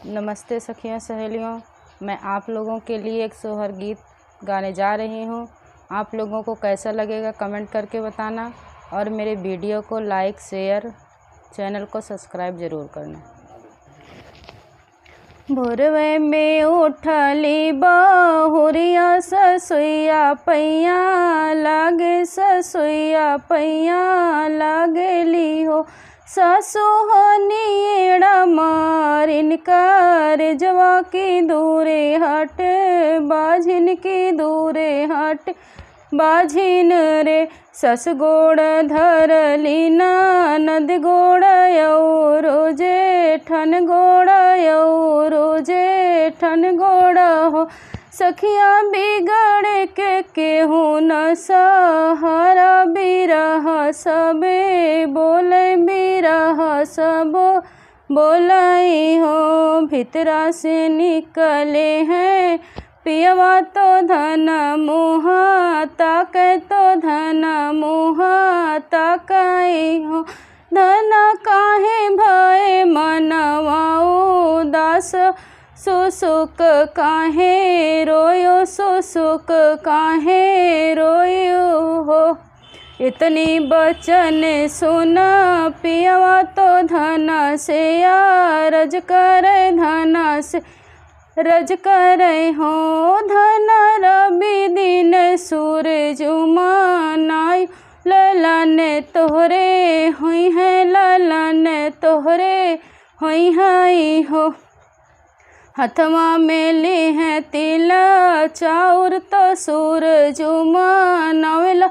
नमस्ते सखियों सहेलियों, मैं आप लोगों के लिए एक सोहर गीत गाने जा रही हूँ। आप लोगों को कैसा लगेगा कमेंट करके बताना और मेरे वीडियो को लाइक शेयर चैनल को सब्सक्राइब ज़रूर करना। भोरवे में उठली बहुरिया ससुइया पैया लागे, ससुइया पैया लागेली हो। सासु होनियड़ा मारिन कर जवा की दूरे हट, बाझिन की दूरे हट बाझिन रे। सस गोड़ धरली ननद गोड़ यो जेठन गोड़ यो जेठन गोड़ हो। सखिया बिगड़ के केहू न सहारा, बिरह सबे बोले बिरह सब बोलाई हो। भितरा से निकले हैं पियवा तो धन मुँह ताकै, तो धन मुँह ताकै हो। धन काहे भय मनवा उदास, सुसुक काहे रोयो, सुसुक काहे रोयो हो। इतनी बचन सुन पियवा तो धन से रज करे, धन से रज करे हो। धन रवि दिन सूरज मानाय, ललन तोहरे हुई है, ललन तोहरे हुई है हो। हथवा में ले हैं तिला चाउर तो सूरज मानवला,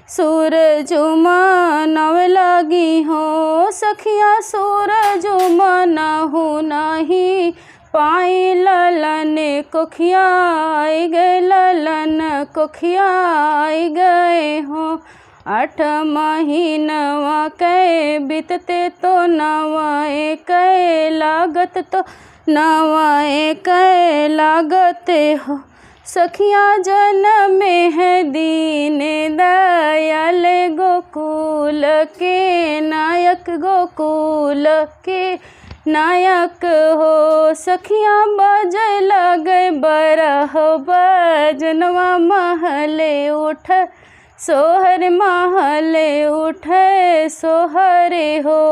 सूरज मानव लगी हो। सखिया सूरज मानहु नहीं पाई, ललन कोखियाई गए, ललन कोखियाई गए हो। 8 महीनवा कै बीतते तो नवाए कै लागत, तो नवाए कै लागत हो। सखिया जन्म है दीन दयाल गोकुल के नायक, गोकुल के नायक हो। सखिया बजे लगे बरह बजनवा, महले उठ सोहर महले उठ सोहरे हो।